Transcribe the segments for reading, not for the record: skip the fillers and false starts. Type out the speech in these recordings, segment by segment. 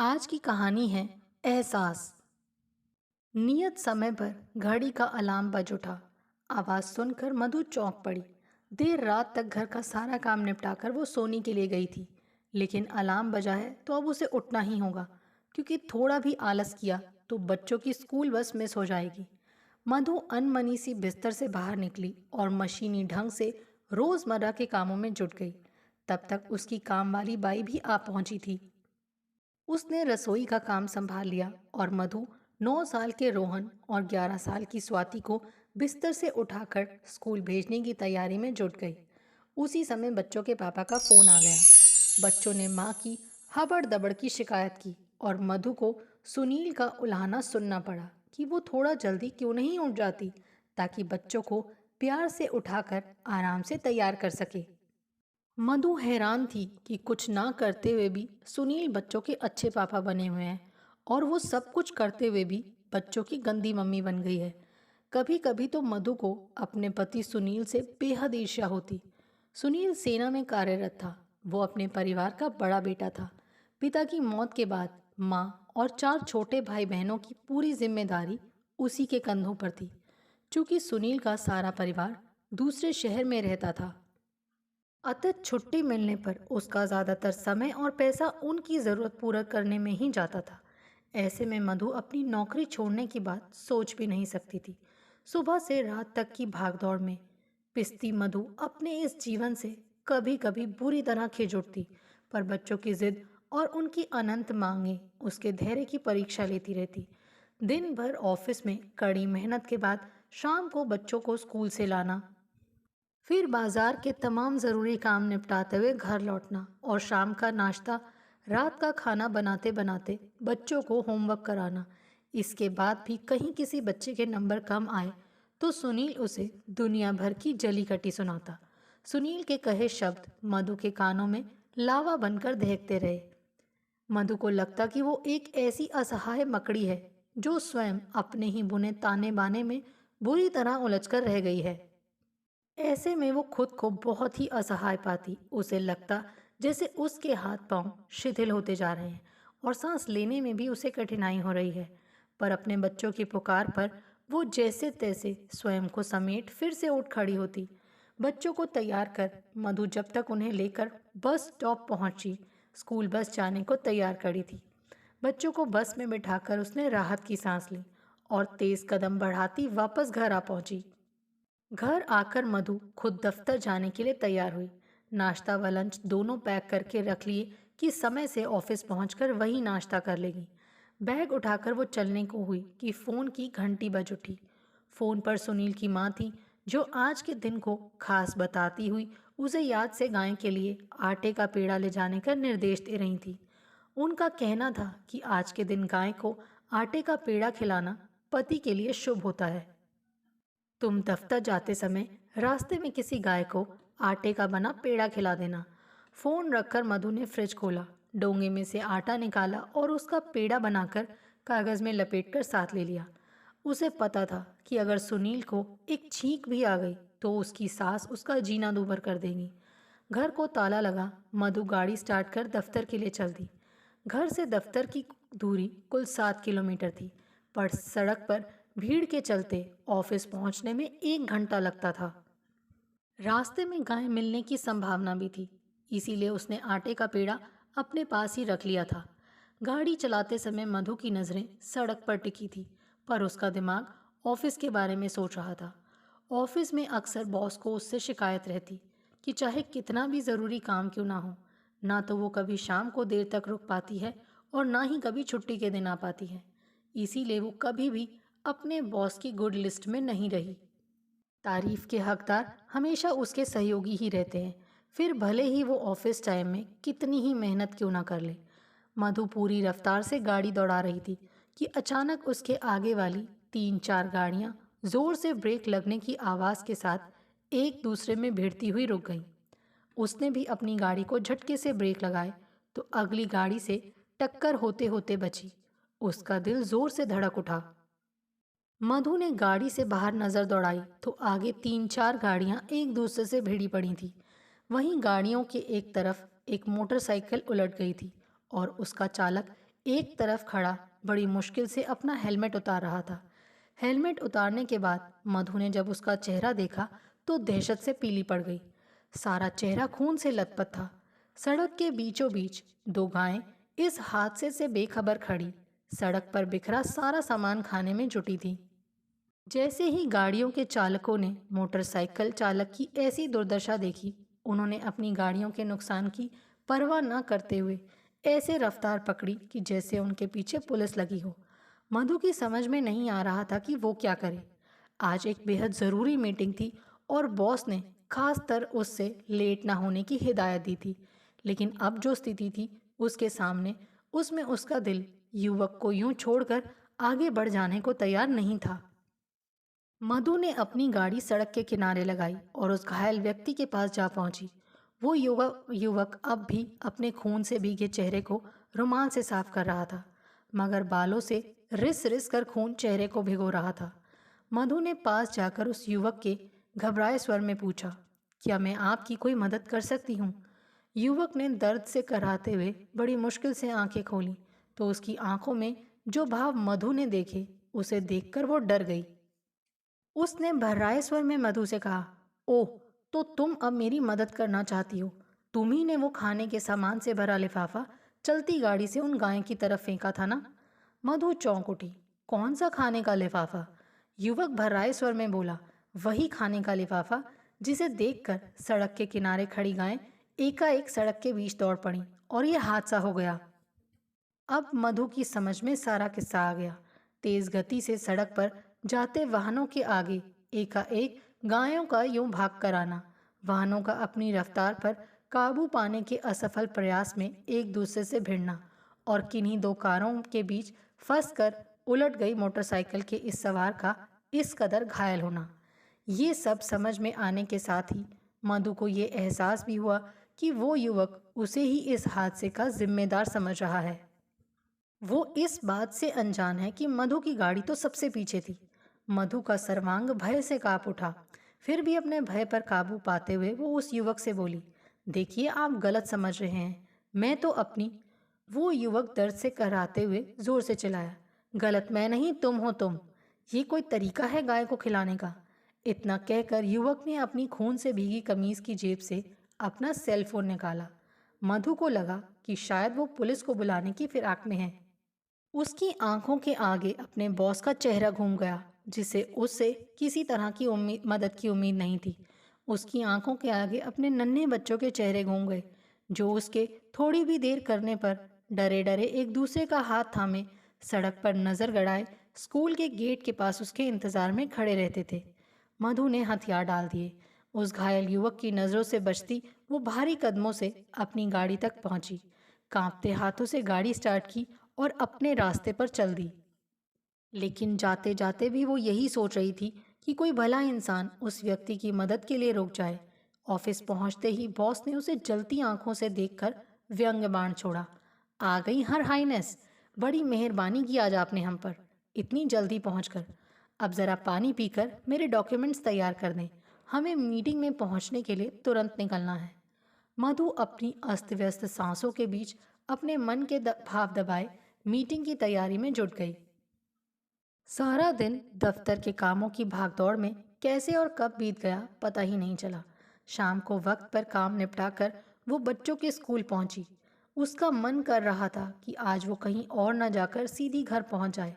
आज की कहानी है एहसास। नियत समय पर घड़ी का अलार्म बज उठा। आवाज सुनकर मधु चौंक पड़ी। देर रात तक घर का सारा काम निपटाकर वो सोने के लिए गई थी, लेकिन अलार्म बजा है तो अब उसे उठना ही होगा, क्योंकि थोड़ा भी आलस किया तो बच्चों की स्कूल बस मिस हो जाएगी। मधु अनमनी सी बिस्तर से बाहर निकली और मशीनी ढंग से रोजमर्रा के कामों में जुट गई। तब तक उसकी काम वाली बाई भी आ पहुंची थी। उसने रसोई का काम संभाल लिया और मधु 9 साल के रोहन और 11 साल की स्वाति को बिस्तर से उठाकर स्कूल भेजने की तैयारी में जुट गई। उसी समय बच्चों के पापा का फोन आ गया। बच्चों ने माँ की हबड़ दबड़ की शिकायत की और मधु को सुनील का उल्हाना सुनना पड़ा कि वो थोड़ा जल्दी क्यों नहीं उठ जाती, ताकि बच्चों को प्यार से उठाकर आराम से तैयार कर सके। मधु हैरान थी कि कुछ ना करते हुए भी सुनील बच्चों के अच्छे पापा बने हुए हैं, और वो सब कुछ करते हुए भी बच्चों की गंदी मम्मी बन गई है। कभी कभी तो मधु को अपने पति सुनील से बेहद ईर्ष्या होती। सुनील सेना में कार्यरत था। वो अपने परिवार का बड़ा बेटा था। पिता की मौत के बाद माँ और 4 छोटे भाई बहनों की पूरी जिम्मेदारी उसी के कंधों पर थी। चूंकि सुनील का सारा परिवार दूसरे शहर में रहता था, अतः छुट्टी मिलने पर उसका ज़्यादातर समय और पैसा उनकी ज़रूरत पूरा करने में ही जाता था। ऐसे में मधु अपनी नौकरी छोड़ने की बात सोच भी नहीं सकती थी। सुबह से रात तक की भागदौड़ में पिसती मधु अपने इस जीवन से कभी कभी बुरी तरह खिंच उठती, पर बच्चों की जिद और उनकी अनंत मांगें उसके धैर्य की परीक्षा लेती रहती। दिन भर ऑफिस में कड़ी मेहनत के बाद शाम को बच्चों को स्कूल से लाना, फिर बाजार के तमाम ज़रूरी काम निपटाते हुए घर लौटना और शाम का नाश्ता, रात का खाना बनाते बनाते बच्चों को होमवर्क कराना। इसके बाद भी कहीं किसी बच्चे के नंबर कम आए तो सुनील उसे दुनिया भर की जली कटी सुनाता। सुनील के कहे शब्द मधु के कानों में लावा बनकर दहकते रहे। मधु को लगता कि वो एक ऐसी असहाय मकड़ी है जो स्वयं अपने ही बुने ताने बाने में बुरी तरह उलझकर रह गई है। ऐसे में वो खुद को बहुत ही असहाय पाती। उसे लगता जैसे उसके हाथ पांव शिथिल होते जा रहे हैं और सांस लेने में भी उसे कठिनाई हो रही है। पर अपने बच्चों की पुकार पर वो जैसे तैसे स्वयं को समेट फिर से उठ खड़ी होती। बच्चों को तैयार कर मधु जब तक उन्हें लेकर बस स्टॉप पहुंची, स्कूल बस जाने को तैयार खड़ी थी। बच्चों को बस में बिठाकर उसने राहत की सांस ली और तेज कदम बढ़ाती वापस घर आ पहुंची। घर आकर मधु खुद दफ्तर जाने के लिए तैयार हुई। नाश्ता व लंच दोनों पैक करके रख लिए कि समय से ऑफिस पहुंचकर वही नाश्ता कर लेगी। बैग उठाकर वो चलने को हुई कि फ़ोन की घंटी बज उठी। फ़ोन पर सुनील की माँ थी, जो आज के दिन को खास बताती हुई उसे याद से गाय के लिए आटे का पेड़ा ले जाने का निर्देश दे रही थी। उनका कहना था कि आज के दिन गाय को आटे का पेड़ा खिलाना पति के लिए शुभ होता है। तुम दफ्तर जाते समय रास्ते में किसी गाय को आटे का बना पेड़ा खिला देना। फोन रखकर मधु ने फ्रिज खोला, डोंगे में से आटा निकाला और उसका पेड़ा बनाकर कागज में लपेटकर साथ ले लिया। उसे पता था कि अगर सुनील को एक छींक भी आ गई तो उसकी सास उसका जीना दूभर कर देगी। घर को ताला लगा मधु गाड़ी स्टार्ट कर दफ्तर के लिए चल दी। घर से दफ्तर की दूरी कुल 7 किलोमीटर थी, पर सड़क पर भीड़ के चलते ऑफिस पहुंचने में 1 घंटा लगता था। रास्ते में गाय मिलने की संभावना भी थी, इसीलिए उसने आटे का पेड़ा अपने पास ही रख लिया था। गाड़ी चलाते समय मधु की नज़रें सड़क पर टिकी थी, पर उसका दिमाग ऑफिस के बारे में सोच रहा था। ऑफिस में अक्सर बॉस को उससे शिकायत रहती कि चाहे कितना भी ज़रूरी काम क्यों ना हो, ना तो वो कभी शाम को देर तक रुक पाती है और ना ही कभी छुट्टी के दिन आ पाती है। इसीलिए वो कभी भी अपने बॉस की गुड लिस्ट में नहीं रही। तारीफ के हकदार हमेशा उसके सहयोगी ही रहते हैं, फिर भले ही वो ऑफिस टाइम में कितनी ही मेहनत क्यों ना कर ले। मधु पूरी रफ्तार से गाड़ी दौड़ा रही थी कि अचानक उसके आगे वाली 3-4 गाड़ियां जोर से ब्रेक लगने की आवाज़ के साथ एक दूसरे में भिड़ती हुई रुक गईं। उसने भी अपनी गाड़ी को झटके से ब्रेक लगाए तो अगली गाड़ी से टक्कर होते होते बची। उसका दिल जोर से धड़क उठा। मधु ने गाड़ी से बाहर नजर दौड़ाई तो आगे 3-4 गाड़ियां एक दूसरे से भिड़ी पड़ी थी। वहीं गाड़ियों के एक तरफ एक मोटरसाइकिल उलट गई थी और उसका चालक एक तरफ खड़ा बड़ी मुश्किल से अपना हेलमेट उतार रहा था। हेलमेट उतारने के बाद मधु ने जब उसका चेहरा देखा तो दहशत से पीली पड़ गई। सारा चेहरा खून से लथपथ था। सड़क के बीचों बीच दो गायें इस हादसे से बेखबर खड़ी, सड़क पर बिखरा सारा सामान खाने में जुटी थी। जैसे ही गाड़ियों के चालकों ने मोटरसाइकिल चालक की ऐसी दुर्दशा देखी, उन्होंने अपनी गाड़ियों के नुकसान की परवाह न करते हुए ऐसे रफ्तार पकड़ी कि जैसे उनके पीछे पुलिस लगी हो। मधु की समझ में नहीं आ रहा था कि वो क्या करे। आज एक बेहद ज़रूरी मीटिंग थी और बॉस ने खास तर उससे लेट ना होने की हिदायत दी थी। लेकिन अब जो स्थिति थी उसके सामने, उसमें उसका दिल युवक को यूं छोड़कर आगे बढ़ जाने को तैयार नहीं था। मधु ने अपनी गाड़ी सड़क के किनारे लगाई और उस घायल व्यक्ति के पास जा पहुंची। वो युवक युवक अब भी अपने खून से भीगे चेहरे को रुमाल से साफ कर रहा था, मगर बालों से रिस रिस कर खून चेहरे को भिगो रहा था। मधु ने पास जाकर उस युवक के घबराए स्वर में पूछा, क्या मैं आपकी कोई मदद कर सकती हूँ? युवक ने दर्द से कराहते हुए बड़ी मुश्किल से आंखें खोली तो उसकी आंखों में जो भाव मधु ने देखे, उसे देखकर वो डर गई। उसने भर्राए स्वर में मधु से कहा, ओह, तो तुम अब मेरी मदद करना चाहती हो। तुम ही ने वो खाने के सामान से भरा लिफाफा चलती गाड़ी से उन गाय की तरफ फेंका था ना? मधु चौंक उठी। कौन सा खाने का लिफाफा? युवक भर्राए स्वर में बोला, वही खाने का लिफाफा जिसे देखकर सड़क के किनारे खड़ी गायें एकाएक सड़क के बीच दौड़ पड़ी और ये हादसा हो गया। अब मधु की समझ में सारा किस्सा आ गया। तेज गति से सड़क पर जाते वाहनों के आगे एकाएक गायों का यूं भाग कर आना, वाहनों का अपनी रफ्तार पर काबू पाने के असफल प्रयास में एक दूसरे से भिड़ना और किन्हीं दो कारों के बीच फंस कर उलट गई मोटरसाइकिल के इस सवार का इस कदर घायल होना। ये सब समझ में आने के साथ ही मधु को ये एहसास भी हुआ कि वो युवक उसे ही इस हादसे का जिम्मेदार समझ रहा है। वो इस बात से अनजान है कि मधु की गाड़ी तो सबसे पीछे थी। मधु का सर्वांग भय से कांप उठा। फिर भी अपने भय पर काबू पाते हुए वो उस युवक से बोली, देखिए, आप गलत समझ रहे हैं। मैं तो अपनी। वो युवक दर्द से कराहते हुए जोर से चिल्लाया, गलत मैं नहीं, तुम हो तुम। ये कोई तरीका है गाय को खिलाने का? इतना कहकर युवक ने अपनी खून से भीगी कमीज की जेब से अपना सेल फोन निकाला। मधु को लगा कि शायद वो पुलिस को बुलाने की फिराक में है। उसकी आंखों के आगे अपने बॉस का चेहरा घूम गया, जिसे उससे किसी तरह की मदद की उम्मीद नहीं थी। उसकी आंखों के आगे अपने नन्हे बच्चों के चेहरे घूम गए, जो उसके थोड़ी भी देर करने पर डरे डरे एक दूसरे का हाथ थामे सड़क पर नजर गड़ाए स्कूल के गेट के पास उसके इंतजार में खड़े रहते थे। मधु ने हथियार डाल दिए। उस घायल युवक की नज़रों से बचती वो भारी कदमों से अपनी गाड़ी तक पहुंची, कांपते हाथों से गाड़ी स्टार्ट की और अपने रास्ते पर चल दी। लेकिन जाते जाते भी वो यही सोच रही थी कि कोई भला इंसान उस व्यक्ति की मदद के लिए रुक जाए। ऑफिस पहुंचते ही बॉस ने उसे जलती आंखों से देखकर व्यंग्य बाण छोड़ा। आ गई हर हाइनेस, बड़ी मेहरबानी की आज आपने हम पर, इतनी जल्दी पहुंचकर। अब ज़रा पानी पीकर मेरे डॉक्यूमेंट्स तैयार कर दें, हमें मीटिंग में पहुंचने के लिए तुरंत निकलना है। मधु अपनी अस्त व्यस्त सांसों के बीच अपने मन के भाव दबाए मीटिंग की तैयारी में जुट गई। सारा दिन दफ्तर के कामों की भागदौड़ में कैसे और कब बीत गया पता ही नहीं चला। शाम को वक्त पर काम निपटाकर वो बच्चों के स्कूल पहुंची। उसका मन कर रहा था कि आज वो कहीं और न जाकर सीधी घर पहुंच जाए,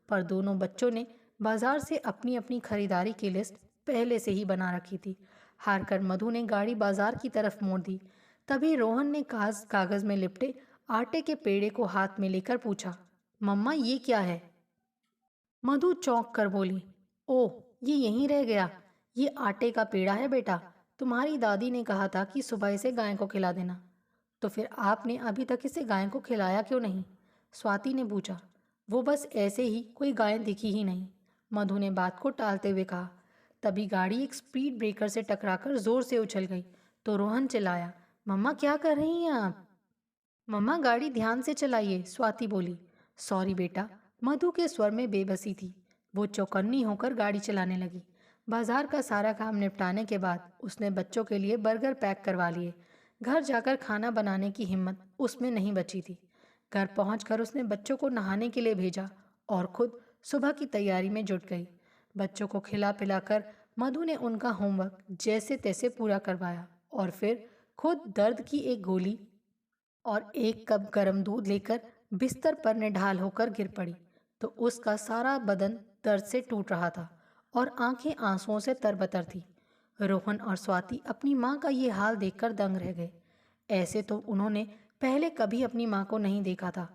पर दोनों बच्चों ने बाजार से अपनी अपनी खरीदारी की लिस्ट पहले से ही बना रखी थी। हार कर मधु ने गाड़ी बाजार की तरफ मोड़ दी। तभी रोहन ने कागज में लिपटे आटे के पेड़े को हाथ में लेकर पूछा, मम्मा ये क्या है? मधु चौंक कर बोली, ओह, ये यहीं रह गया। ये आटे का पेड़ा है बेटा। तुम्हारी दादी ने कहा था कि सुबह इसे गाय को खिला देना। तो फिर आपने अभी तक इसे गाय को खिलाया क्यों नहीं? स्वाति ने पूछा। वो बस ऐसे ही, कोई गाय दिखी ही नहीं, मधु ने बात को टालते हुए कहा। तभी गाड़ी एक स्पीड ब्रेकर से टकराकर जोर से उछल गई तो रोहन चिल्लाया, मम्मा क्या कर रही हैं आप? मम्मा गाड़ी ध्यान से चलाइए, स्वाति बोली। सॉरी बेटा। मधु के स्वर में बेबसी थी। वो चौकन्नी होकर गाड़ी चलाने लगी। बाजार का सारा काम निपटाने के बाद उसने बच्चों के लिए बर्गर पैक करवा लिए। घर जाकर खाना बनाने की हिम्मत उसमें नहीं बची थी। घर पहुंचकर उसने बच्चों को नहाने के लिए भेजा और खुद सुबह की तैयारी में जुट गई। बच्चों को खिला पिलाकर मधु ने उनका होमवर्क जैसे तैसे पूरा करवाया और फिर खुद दर्द की एक गोली और एक कप गर्म दूध लेकर बिस्तर पर निढाल होकर गिर पड़ी तो उसका सारा बदन दर्द से टूट रहा था और आंखें आंसुओं से तरबतर थी। रोहन और स्वाति अपनी माँ का ये हाल देखकर दंग रह गए। ऐसे तो उन्होंने पहले कभी अपनी माँ को नहीं देखा था।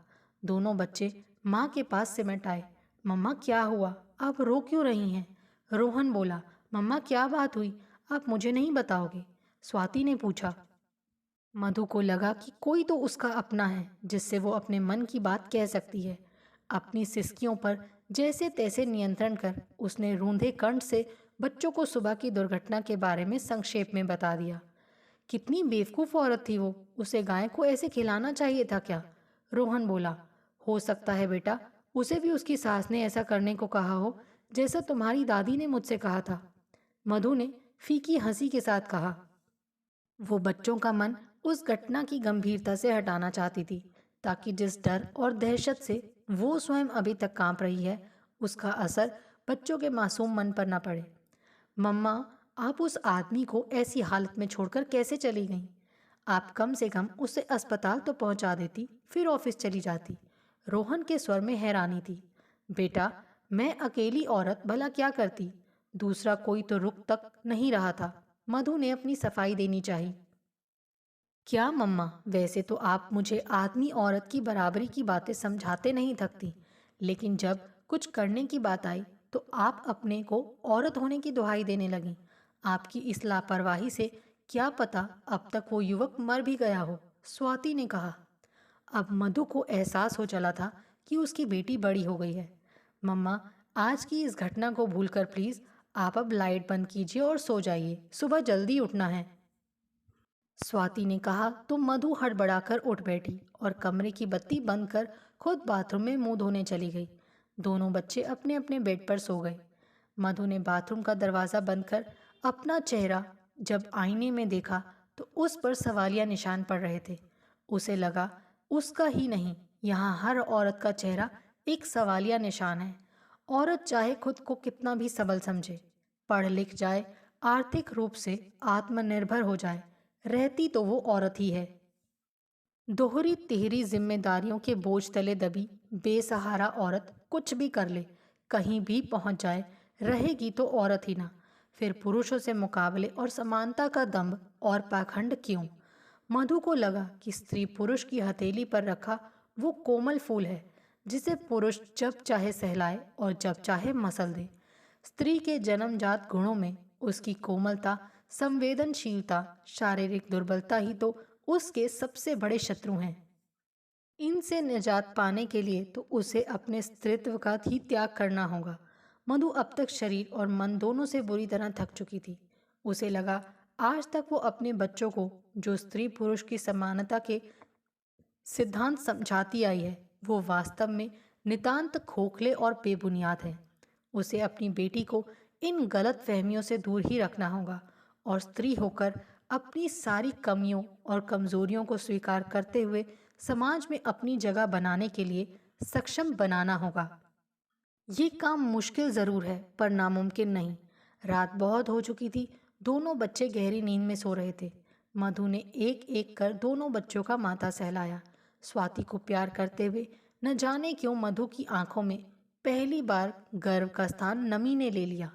दोनों बच्चे माँ के पास सिमट आए। मम्मा क्या हुआ, आप रो क्यों रही हैं? रोहन बोला, मम्मा क्या बात हुई, आप मुझे नहीं बताओगे? स्वाति ने पूछा। मधु को लगा कि कोई तो उसका अपना है जिससे वो अपने मन की बात कह सकती है। अपनी सिसकियों पर जैसे तैसे नियंत्रण कर उसने रूंधे कंठ से बच्चों को सुबह की दुर्घटना के बारे में संक्षेप में बता दिया। कितनी बेवकूफ़ औरत थी वो, उसे गाय को ऐसे खिलाना चाहिए था क्या? रोहन बोला। हो सकता है बेटा, उसे भी उसकी सास ने ऐसा करने को कहा हो जैसा तुम्हारी दादी ने मुझसे कहा था। मधु ने फीकी हंसी के साथ कहा। वो बच्चों का मन उस घटना की गंभीरता से हटाना चाहती थी ताकि जिस डर और दहशत से वो स्वयं अभी तक कांप रही है उसका असर बच्चों के मासूम मन पर न पड़े। मम्मा, आप उस आदमी को ऐसी हालत में छोड़कर कैसे चली गईं? आप कम से कम उसे अस्पताल तो पहुंचा देती, फिर ऑफिस चली जाती। रोहन के स्वर में हैरानी थी। बेटा, मैं अकेली औरत भला क्या करती? दूसरा कोई तो रुक तक नहीं रहा था। मधु ने अपनी सफाई देनी चाहिए। क्या मम्मा, वैसे तो आप मुझे आदमी औरत की बराबरी की बातें समझाते नहीं थकती, लेकिन जब कुछ करने की बात आई तो आप अपने को औरत होने की दुहाई देने लगीं। आपकी इस लापरवाही से क्या पता अब तक वो युवक मर भी गया हो, स्वाति ने कहा। अब मधु को एहसास हो चला था कि उसकी बेटी बड़ी हो गई है। मम्मा, आज की इस घटना को भूलकर प्लीज आप अब लाइट बंद कीजिए और सो जाइए, सुबह जल्दी उठना है। स्वाति ने कहा तो मधु हड़बड़ाकर उठ बैठी और कमरे की बत्ती बंद कर खुद बाथरूम में मुंह धोने चली गई। दोनों बच्चे अपने अपने बेड पर सो गए। मधु ने बाथरूम का दरवाज़ा बंद कर अपना चेहरा जब आईने में देखा तो उस पर सवालिया निशान पड़ रहे थे। उसे लगा उसका ही नहीं, यहाँ हर औरत का चेहरा एक सवालिया निशान है। औरत चाहे खुद को कितना भी सबल समझे, पढ़ लिख जाए, आर्थिक रूप से आत्मनिर्भर हो जाए, रहती तो वो औरत ही है। दोहरी तिहरी जिम्मेदारियों के बोझ तले दबी बेसहारा औरत कुछ भी कर ले, कहीं भी पहुंच जाए, रहेगी तो औरत ही ना। फिर पुरुषों से मुकाबले और समानता का दंभ और पाखंड क्यों? मधु को लगा कि स्त्री पुरुष की हथेली पर रखा वो कोमल फूल है जिसे पुरुष जब चाहे सहलाए और जब चाहे मसल दे। स्त्री के जन्मजात गुणों में उसकी कोमलता, संवेदनशीलता, शारीरिक दुर्बलता ही तो उसके सबसे बड़े शत्रु हैं। इनसे निजात पाने के लिए तो उसे अपने स्त्रीत्व का ही त्याग करना होगा। मधु अब तक शरीर और मन दोनों से बुरी तरह थक चुकी थी। उसे लगा आज तक वो अपने बच्चों को जो स्त्री पुरुष की समानता के सिद्धांत समझाती आई है वो वास्तव में नितांत खोखले और बेबुनियाद है। उसे अपनी बेटी को इन गलत फहमियों से दूर ही रखना होगा और स्त्री होकर अपनी सारी कमियों और कमजोरियों को स्वीकार करते हुए समाज में अपनी जगह बनाने के लिए सक्षम बनाना होगा। ये काम मुश्किल जरूर है पर नामुमकिन नहीं। रात बहुत हो चुकी थी। दोनों बच्चे गहरी नींद में सो रहे थे। मधु ने एक एक कर दोनों बच्चों का माथा सहलाया। स्वाति को प्यार करते हुए न जाने क्यों मधु की आंखों में पहली बार गर्व का स्थान नमी ने ले लिया।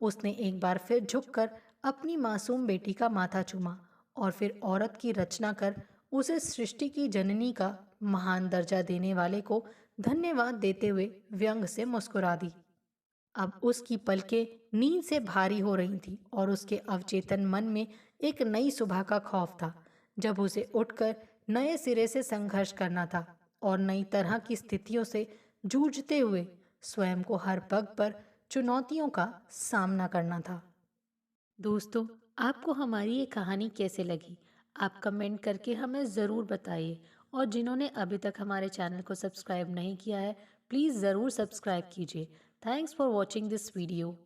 उसने एक बार फिर झुककर अपनी मासूम बेटी का माथा चूमा और फिर औरत की रचना कर उसे सृष्टि की जननी का महान दर्जा देने वाले को धन्यवाद देते हुए व्यंग से मुस्कुरा दी। अब उसकी पलकें नींद से भारी हो रही थीं और उसके अवचेतन मन में एक नई सुबह का खौफ था जब उसे उठकर नए सिरे से संघर्ष करना था और नई तरह की स्थितियों से जूझते हुए स्वयं को हर पग पर चुनौतियों का सामना करना था। दोस्तों, आपको हमारी ये कहानी कैसे लगी? आप कमेंट करके हमें ज़रूर बताइए और जिन्होंने अभी तक हमारे चैनल को सब्सक्राइब नहीं किया है, प्लीज़ ज़रूर सब्सक्राइब कीजिए। Thanks for watching this video.